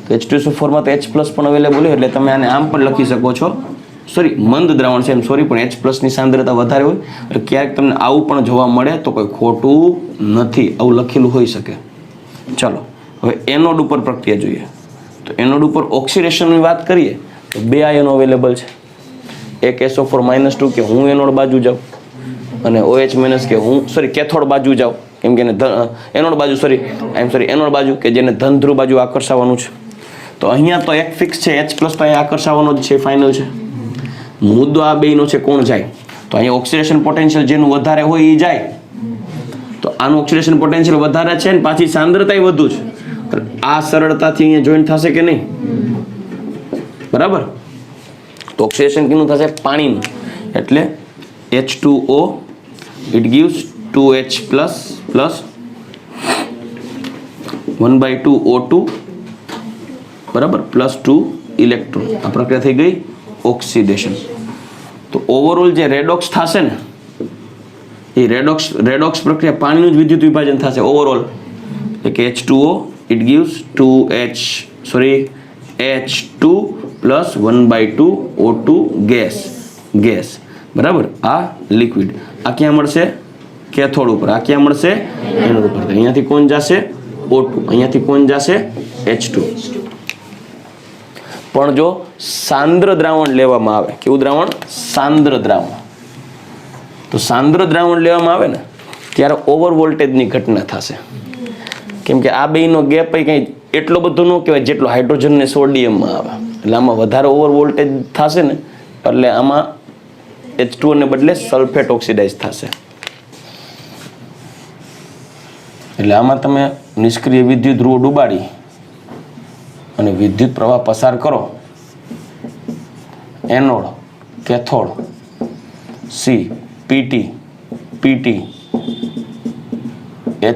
તો H2SO4 માં તો H+ પણ અવેલેબલ હોય, એટલે તમે આને આમ પણ લખી શકો છો. સોરી, મંદ દ્રાવણ છે એમ, સોરી, પણ H+ ની સાંદ્રતા વધારે હોય એટલે ક્યારેક તમને આવું પણ જોવા મળે તો કોઈ ખોટું નથી, આવું લખેલું હોઈ શકે. ચાલો હવે એનોડ ઉપર પ્રક્રિયા જોઈએ. તો એનોડ ઉપર ઓક્સિડેશનની વાત કરીએ તો 2 આયનો અવેલેબલ છે. એક SO4-2 કે હું એનોડ બાજુ જાઉં, અને OH- કે હું કેથોડ બાજુ જાઉં, કેમ કે એનોડ બાજુ કે જેને ધન ધ્રુવ બાજુ આકર્ષાવવાનું છે. તો અહીંયા તો એક ફિક્સ છે, H+ તો અહીંયા આકર્ષાવવાનો જ છે, ફાઇનલ છે. મુદ્દો આ બેયનો છે, કોણ જાય? તો અહીંયા ઓક્સિડેશન પોટેન્શિયલ જેનું વધારે હોય એ જાય. તો આનું ઓક્સિડેશન પોટેન્શિયલ વધારે છે ને પાછી સાંદ્રતા વધુ છે, આ સરળતાથી અહીંયા જોઈન્ટ થશે કે નહીં? બરાબર. તો ઓક્સિડેશન કેનું થશે? પાણીનું. એટલે H2O, it gives 2H+ plus 1/2 O2, બરાબર, પ્લસ 2 ઇલેક્ટ્રોન. આ પ્રક્રિયા થઈ ગઈ ઓક્સિડેશન. તો ઓવરઓલ જે રેડોક્સ થશે ને, એ રેડોક્સ પ્રક્રિયા પાણીનું જ વિદ્યુત વિભાજન થશે ઓવરઓલ. એટલે કે H2O, it gives H2 plus 1/2 O2 gas. બરાબર. આ લિક્વિડ. આ ક્યાં મળશે? કેથોડ ઉપર. આ ક્યાં મળશે? એનોડ ઉપર. અહીંયાથી કોણ જશે? O2. અહીંયાથી કોણ જશે? H2. પણ જો સાંદ્ર દ્રાવણ લેવામાં આવે, કેવું દ્રાવણ? સાંદ્ર દ્રાવણ. તો સાંદ્ર દ્રાવણ લેવામાં આવે ને ત્યારે ઓવર વોલ્ટેજની ઘટના થશે. કેમ કે આ બેયનો ગેપ કંઈ એટલો બધો ન કહેવાય જેટલો હાઇડ્રોજન ને સોડિયમમાં આવે. એટલે આમાં વધારે ઓવર વોલ્ટેજ થશે ને, એટલે આમાં H2O ને બદલે સલ્ફેટ ઓક્સિડાઇઝ થશે. એટલે આમાં તમે નિષ્ક્રિય વિદ્યુત ધ્રુવો ડુબાડી અને વિદ્યુત પ્રવાહ પસાર કરો. એનોડ, કેથોડ, PT,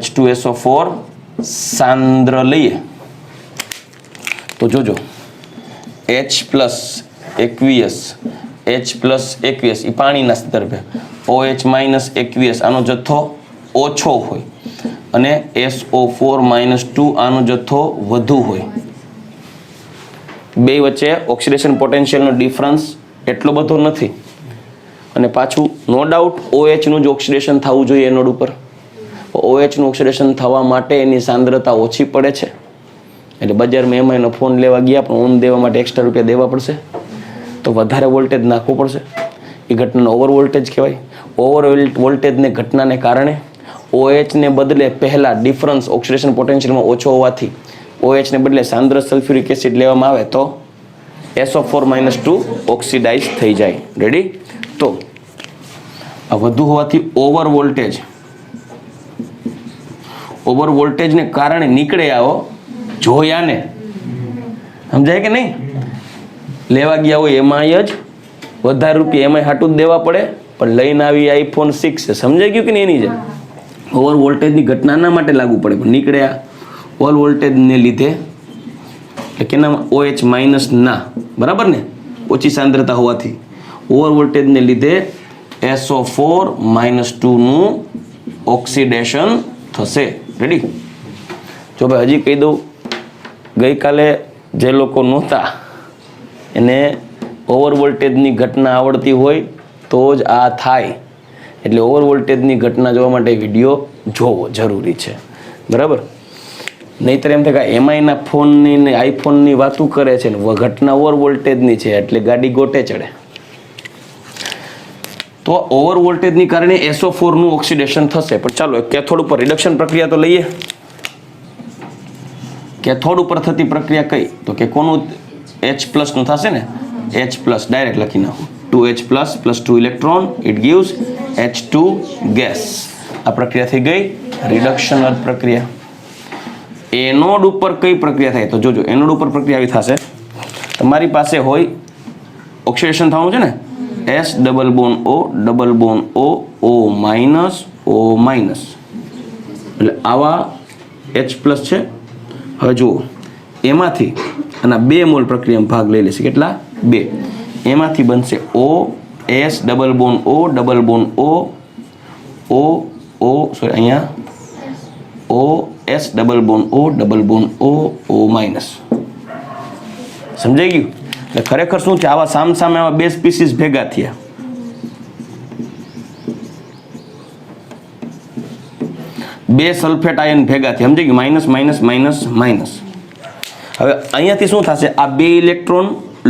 H2SO4 સાંદ્ર લઈએ તો જોજો H+, aqueous એ પાણીના સંદર્ભે, OH માઇનસ એકવીસ આનો જથ્થો ઓછો હોય અને SO4 માઇનસ 2 આનો જથ્થો વધુ હોય. બે વચ્ચે ઓક્સિડેશન પોટેન્શિયલનો ડિફરન્સ એટલો બધો નથી. અને પાછું નો ડાઉટ OH નું જ ઓક્સિડેશન થવું જોઈએ એનોડ ઉપર. OH નું ઓક્સિડેશન થવા માટે એની સાંદ્રતા ઓછી પડે છે. એટલે બજારમાં એમાંનો ફોન લેવા ગયા પણ ઓન દેવા માટે એક્સ્ટ્રા રૂપિયા દેવા પડશે, તો વધારે વોલ્ટેજ નાખવો પડશે. એ ઘટનાનો ઓવર વોલ્ટેજ કહેવાય. ઓવર વોલ્ટેજને ઘટનાને કારણે OH ને બદલે પહેલા ડિફરન્સ ઓક્સિડેશન પોટેન્શિયલમાં ઓછો હોવાથી OH ને બદલે સાંદ્ર સલ્ફ્યુરિક એસિડ લેવામાં આવે તો SO4 માઇનસ 2 ઓક્સિડાઇઝ થઈ જાય. રેડી? તો આ વધુ હોવાથી ઓવર વોલ્ટેજને કારણે નીકળે આવો જોયા ને, સમજાય કે નહીં? લેવા ગયા હોય એમાં જ વધારે રૂપિયા એમાં હાટું જ દેવા પડે, પણ લઈને આવી iPhone 6 છે. સમજાઈ ગયું કે નહીં? એની જેમ ઓવર વોલ્ટેજની ઘટનાના માટે લાગુ પડે, પણ નીકળ્યા ઓવર વોલ્ટેજને લીધે એટલે કેનામાં OH માઇનસ ના, બરાબર ને, ઓછી સાંદ્રતા હોવાથી ઓવર વોલ્ટેજને લીધે SO4 માઇનસ 2 નું ઓક્સિડેશન થશે. રેડી? જો ભાઈ હજી કહી દઉં, ગઈકાલે જે લોકો નહોતા એને ઓવર વોલ્ટેજની ઘટના આવડતી હોય તો જ આ થાય. એટલે ઓવર વોલ્ટેજની ઘટના જોવા માટે વિડીયો જોવો જરૂરી છે, બરાબર? નહીંતર એમ થાય કે એમઆઈના ફોનની ને આઈફોનની વાતું કરે છે ને ઘટના ઓવર વોલ્ટેજની છે એટલે ગાડી ગોટે ચડે. તો ઓવર વોલ્ટેજની કારણે SO4 નું ઓક્સિડેશન થશે. પણ ચાલો કેથોડ ઉપર રિડક્શન પ્રક્રિયા તો લઈએ. કેથોડ ઉપર થતી પ્રક્રિયા કઈ? તો કે કોનું H+ નું થશે ને, H+ ડાયરેક્ટ લખી નાખું. 2H+ plus 2 electron, it gives H2 gas. આ પ્રક્રિયા થઈ ગઈ રિડક્શન અર્થ પ્રક્રિયા. એનોડ ઉપર કઈ પ્રક્રિયા થાય? તો જોજો, એનોડ ઉપર પ્રક્રિયા આવી થશે. તમારી પાસે હોય ઓક્સિડેશન થવાનું છે ને, S double bond O O minus O minus, એટલે આવા H+ છે. હવે જુઓ, એમાંથી આના 2 મોલ પ્રક્રિયામાં ભાગ લઈ લેશે. કેટલા? 2. એમાંથી બનશે OS double bond O sorry અહીંયા OS double bond O minus. સમજાઈ ગયું? એટલે ખરેખર શું છે, આવા સામે આવા 2 સ્પીસીસ ભેગા થયા. બે સલ્ફેટ આયન ભેગા થયા. સમજાઈ ગયું? Minus minus minus minus. હવે અહીંયાથી શું થશે? આ 2 ઇલેક્ટ્રોન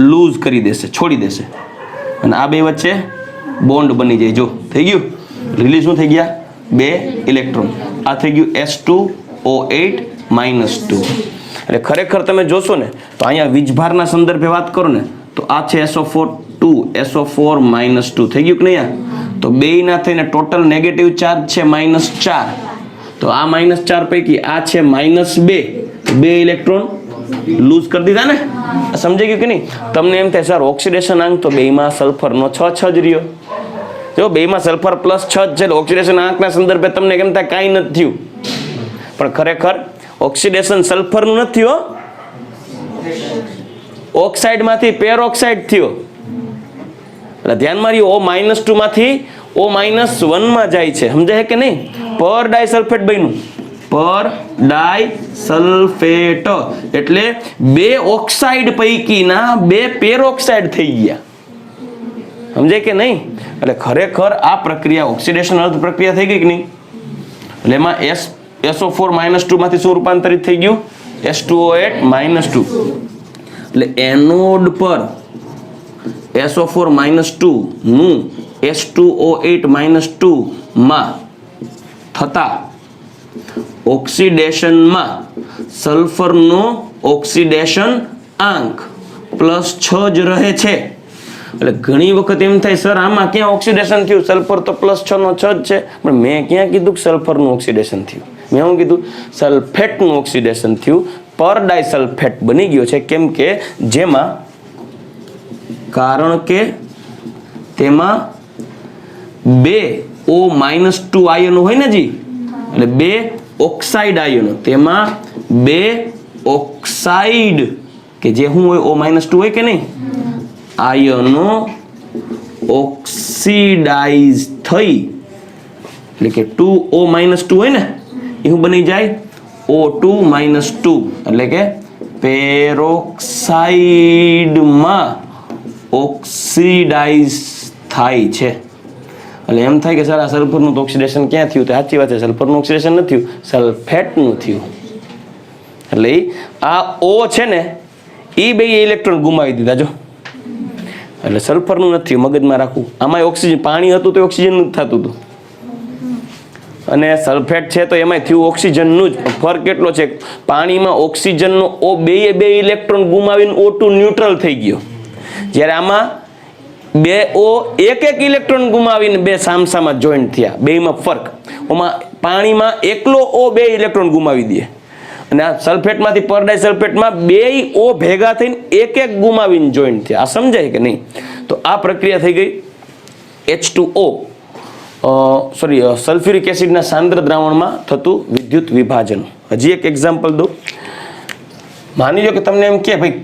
લૂઝ કરી દેશે, છોડી દેશે, અને આ 2 વચ્ચે બોન્ડ બની જાય. જો થઈ ગયું, રિલીઝ શું થઈ ગયા? 2 ઇલેક્ટ્રોન. આ થઈ ગયું H2O8 માઇનસ 2. એટલે ખરેખર તમે જોશો ને તો અહીંયા વીજભારના સંદર્ભે વાત કરો ને તો આ છે SO4 માઇનસ 2 થઈ ગયું કે નહીં? તો બે ના થઈને ટોટલ નેગેટિવ ચાર્જ છે -4. તો આ -4 પૈકી આ છે -2. 2 ઇલેક્ટ્રોન લૂઝ કરી દીધા ને. સમજાઈ ગયું કે નહીં? તમને એમ થાય સર ઓક્સિડેશન આંક તો બેમાં સલ્ફરનો 6 જ રહ્યો. જો બેમાં સલ્ફર +6 છે, ઓક્સિડેશન આંકના સંદર્ભે તમને કેમ થાય કાંઈ નથી થયું, પણ ખરેખર ઓક્સિડેશન સલ્ફરનું નથી થયું, ઓક્સાઇડમાંથી પેરોક્સાઇડ થયો. એટલે ધ્યાનમાં રહ્યું, O-2 માંથી O-1 માં જાય છે. સમજાય કે નહીં? પર ડાયસલ્ફેટ બન્યું, પર ડાયસલ્ફેટ એટલે 2 ઓક્સાઇડ પૈકીના 2 પેરોક્સાઇડ થઈ ગયા. સમજાય કે નહીં? એટલે ખરેખર આ પ્રક્રિયા ઓક્સિડેશન અર્ધ પ્રક્રિયા થઈ ગઈ કે નહીં? એટલે એમાં SO4 -2 માંથી શું રૂપાંતરિત થઈ ગયું? H2O8 -2. એટલે એનોડ પર SO4 -2 નું H2O8 -2 માં થતા ઓક્સિડેશનમાં સલ્ફરનો ઓક્સિડેશન આંક +6 જ રહે છે. એટલે ઘણી વખત એમ થાય સર આમાં ક્યાં ઓક્સિડેશન થયું? સલ્ફર તો +6 નો 6 જ છે, પણ મેં ક્યાં કીધું કે સલ્ફરનું ઓક્સિડેશન થયું? મેં શું કીધું? સલ્ફેટનું ઓક્સિડેશન થયું, પર ડાયસલ્ફેટ બની ગયો છે. કેમ કે જેમાં, કારણ કે તેમાં 2 O-2 આયનો હોય ને જી, એટલે 2 ઓક્સાઇડ આયનો, તેમાં 2 ઓક્સાઇડ કે જે શું હોય O-2 હોય કે નહીં, આયનો ઓક્સિડાઇઝ થઈ એટલે કે 2O - 2 હોય ને એ શું બની જાય O2 - 2 એટલે કે પેરોક્સાઇડમાં ઓક્સિડાઇઝ થાય છે. એટલે એમ થાય કે સર આ સલ્ફરનું તો ઓક્સિડેશન ક્યાં થયું? તો સાચી વાત છે, સલ્ફરનું ઓક્સિડેશન નથી થયું, સલ્ફેટનું થયું. એટલે આ O છે ને એ બે ઇલેક્ટ્રોન ગુમાવી દીધા જો. એટલે સલ્ફરનું નથી, મગજમાં રાખવું. આમાં ઓક્સિજન પાણી હતું તો ઓક્સિજનનું જ થતું હતું, અને સલ્ફેટ છે તો એમાં થયું ઓક્સિજનનું જ. ફરક કેટલો છે, પાણીમાં ઓક્સિજનનો O બે ઇલેક્ટ્રોન ગુમાવીને O2 ન્યુટ્રલ થઈ ગયો, જ્યારે આમાં બે O એક ઇલેક્ટ્રોન ગુમાવીને બે સામસામા જોઈન્ટ થયા. બેમાં ફરક, ઓમાં પાણીમાં એકલો O બે ઇલેક્ટ્રોન ગુમાવી દે, અને આ સલ્ફેટમાંથી પરડાઈ સલ્ફેટમાં બે O ભેગા થઈને એક ગુમાવીને જોઈન્ટ થયા. આ સમજાય કે નહીં? તો આ પ્રક્રિયા થઈ ગઈ H2O સલ્ફ્યુરિક એસિડના સાંદ્ર દ્રાવણમાં થતું વિદ્યુત વિભાજન. હજી એક એક્ઝામ્પલ દઉં. માની લો કે તમને એમ કે ભાઈ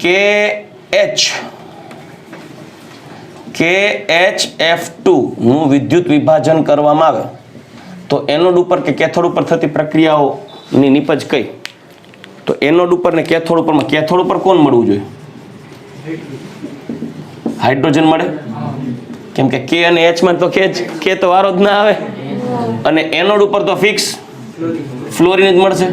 KHF2 નું વિદ્યુત વિભાજન કરવામાં આવે તો એનોડ ઉપર કે કેથોડ ઉપર થતી પ્રક્રિયાઓની નિપજ કઈ? તો એનોડ ઉપર ને કેથોડ ઉપરમાં, કેથોડ ઉપર કોણ મળવું જોઈએ? હાઇડ્રોજન મળે, કેમ કે કે અને H માં તો કે તો વારો જ ના આવે, અને એનોડ ઉપર તો ફિક્સ ફ્લોરિન જ મળશે.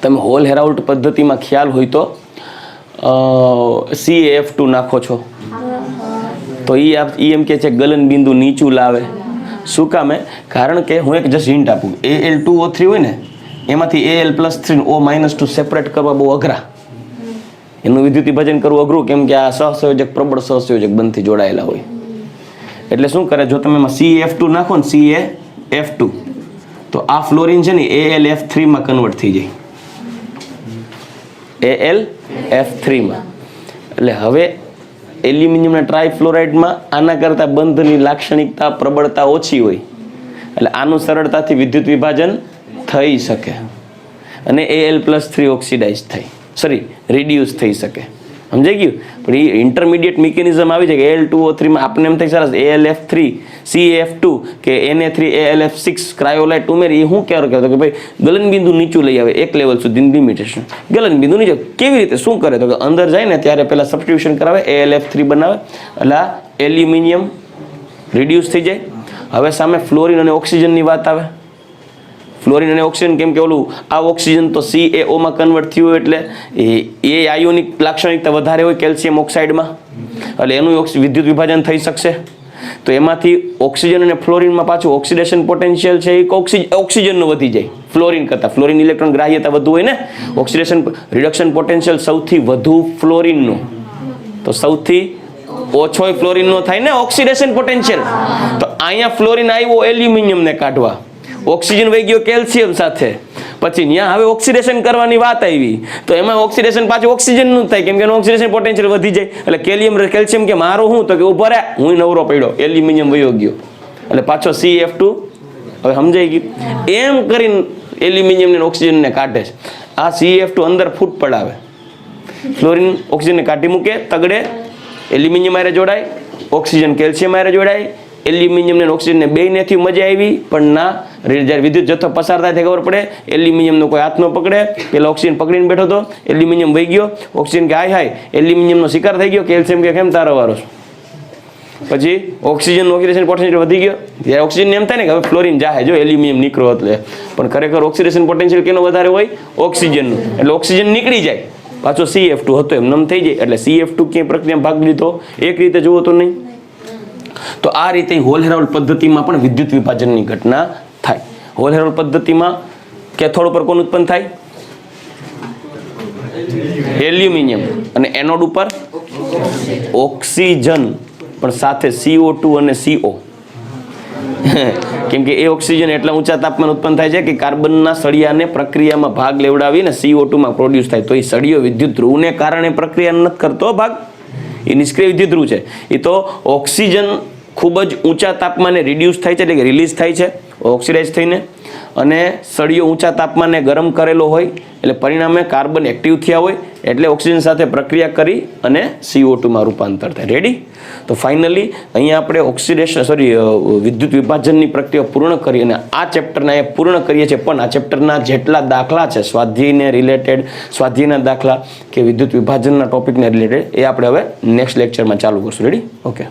તમે હોલ હેરાઉલ્ટ પદ્ધતિમાં ખ્યાલ હોય તો CaF2 નાખો છો તો એ એમ કે છે ગલન બિંદુ નીચું લાવે. શું કામે? કારણ કે હું એક જસ્ટ હિન્ટ આપું, Al2O3 હોય ને એમાંથી Al+3 O - 2 સેપરેટ કરવા બહુ અઘરા. એનું વિદ્યુત વિભાજન કરવું અઘરું, કેમ કે આ સહસંયોજક પ્રબળ સહસંયોજક બંધથી જોડાયેલા હોય. એટલે શું કરે, જો તમે એમાં CaF2 નાખો ને CaF2 તો આ ફ્લોરિન છે ને AlF3 માં કન્વર્ટ થઈ જાય, AlF3 માં. એટલે હવે એલ્યુમિનિયમના ટ્રાયફ્લોરાઇડમાં આના કરતા બંધની લાક્ષણિકતા પ્રબળતા ઓછી હોય, એટલે આનું સરળતાથી વિદ્યુત વિભાજન થઈ શકે અને Al+3 ઓક્સિડાઇઝ થાય, રિડ્યુસ થઈ શકે. સમજાઈ ગયું? પણ એ ઇન્ટરમીડિયેટ મિકેનિઝમ આવી છે કે Al2O3 માં આપણે એમ થાય સરસ AlF3 CaF2 કે Na3AlF6 ક્રાયોલાઇટ ઉમેરી, એ શું કહેતો કે ભાઈ ગલન બિંદુ નીચું લઈ આવે એક લેવલ સુધી લિમિટેશન. ગલન બિંદુ નીચે કેવી રીતે શું કરે? તો કે અંદર જાય ને ત્યારે પહેલા સબસ્ટિટ્યુશન કરાવે, AlF3 બનાવે, એટલે એલ્યુમિનિયમ રિડ્યુસ થઈ જાય. હવે સામે ફ્લોરિન અને ઓક્સિજનની વાત આવે. ફ્લોરિન અને ઓક્સિજન, કેમ કે ઓલું આ ઓક્સિજન તો CaO માં કન્વર્ટ થયું એટલે એ આયોનિક લાક્ષણિકતા વધારે હોય કેલ્શિયમ ઓક્સાઇડમાં, એટલે એનું વિદ્યુત વિભાજન થઈ શકશે. તો એમાંથી ઓક્સિજન અને ફ્લોરિનમાં પાછું ઓક્સિડેશન પોટેન્શિયલ છે એ ઓક્સિજનનું વધી જાય ફ્લોરિન કરતાં. ફ્લોરિન ઇલેક્ટ્રોન ગ્રાહ્યતા વધુ હોય ને, ઓક્સિડેશન રિડક્શન પોટેન્શિયલ સૌથી વધુ ફ્લોરિનનું, તો સૌથી ઓછો ફ્લોરિનનો થાય ને ઓક્સિડેશન પોટેન્શિયલ. તો અહીંયા ફ્લોરિન આવ્યો એલ્યુમિનિયમને કાઢવા, ઓક્સિજન વહી ગયો કેલ્શિયમ સાથે, પછી ત્યાં હવે ઓક્સિડેશન કરવાની વાત આવી તો એમાં ઓક્સિડેશન પાછું ઓક્સિજનનું થાય, કેમ કે એનું ઓક્સિડેશન પોટેન્શિયલ વધી જાય. એટલે કેલ્શિયમ કે મારું શું, તો કે ઉભો રહે, હું નવરો પડ્યો, એલ્યુમિનિયમ વયો ગયો, એટલે પાછો CaF2. હવે સમજાઈ ગયું? એમ કરીને એલ્યુમિનિયમ ને ઓક્સિજનને કાઢે છે. આ CaF2 અંદર ફૂટ પડાવે, ફ્લોરિન ઓક્સિજનને કાઢી મૂકે, તગડે એલ્યુમિનિયમ આરે જોડાય, ઓક્સિજન કેલ્શિયમ આરે જોડાય. એલ્યુમિનિયમ ને ઓક્સિજનને બેયનેથી મજા આવી, પણ ના, જ્યારે વિદ્યુત જથ્થો પસાર થાય તે ખબર પડે એલ્યુમિનિયમનો કોઈ હાથ ન પકડે. પેલા ઓક્સિજન પકડીને બેઠો હતો, એલ્યુમિનિયમ વહી ગયો, ઓક્સિજન કે હાય એલ્યુમિનિયમનો શિકાર થઈ ગયો, કેલ્શિયમ કે કેમ તારો વારો. પછી ઓક્સિજન ઓક્સિડેશન પોટેન્શિયલ વધી ગયો, જ્યારે ઓક્સિજન એમ થાય ને કે હવે ફ્લોરિન જાહે જો એલ્યુમિનિયમ નીકળો, એટલે પણ ખરેખર ઓક્સિડેશન પોટેન્શિયલ કેનો વધારે હોય? ઓક્સિજનનું. એટલે ઓક્સિજન નીકળી જાય, પાછો CaF2 હતો એમ નમ થઈ જાય. એટલે CaF2 ક્યાંય પ્રક્રિયામાં ભાગ લીધો એક રીતે જુઓ તો નહીં. તો આ રીતે હોલ હેરાલ્ડ પદ્ધતિમાં પણ વિદ્યુત વિભાજનની ઘટના થાય. હોલ હેરાલ્ડ પદ્ધતિમાં કેથોડ ઉપર કોણ ઉત્પન્ન થાય? એલ્યુમિનિયમ, અને એનોડ ઉપર ઓક્સિજન, પણ સાથે CO2 અને CO. કેમ કે એ ઓક્સિજન એટલા ઊંચા તાપમાન ઉત્પન્ન થાય છે કે કાર્બનના સળિયાને પ્રક્રિયામાં ભાગ લેવડાવીને CO2 માં પ્રોડ્યુસ થાય. તો એ સળિયો વિદ્યુત ધ્રુવને કારણે પ્રક્રિયા નથી કરતો ભાગ, એ નિષ્ક્રિય વિદ્યુત ધ્રુવ છે. એ તો ઓક્સિજન ખૂબ જ ઊંચા તાપમાને રિડ્યુસ થાય છે, એટલે કે રિલીઝ થાય છે ઓક્સિડાઇઝ થઈને, અને સળિયો ઊંચા તાપમાને ગરમ કરેલો હોય એટલે પરિણામે કાર્બન એક્ટિવ થયા હોય એટલે ઓક્સિજન સાથે પ્રક્રિયા કરી અને CO2 માં રૂપાંતર થાય. રેડી? તો ફાઇનલી અહીંયા આપણે વિદ્યુત વિભાજનની પ્રક્રિયા પૂર્ણ કરી અને આ ચેપ્ટરને અહીંયા પૂર્ણ કરીએ છીએ. પણ આ ચેપ્ટરના જેટલા દાખલા છે સ્વાધ્યાયને રિલેટેડ, સ્વાધ્યાયના દાખલા કે વિદ્યુત વિભાજનના ટોપિકને રિલેટેડ, એ આપણે હવે નેક્સ્ટ લેક્ચરમાં ચાલુ કરશું. રેડી? ઓકે.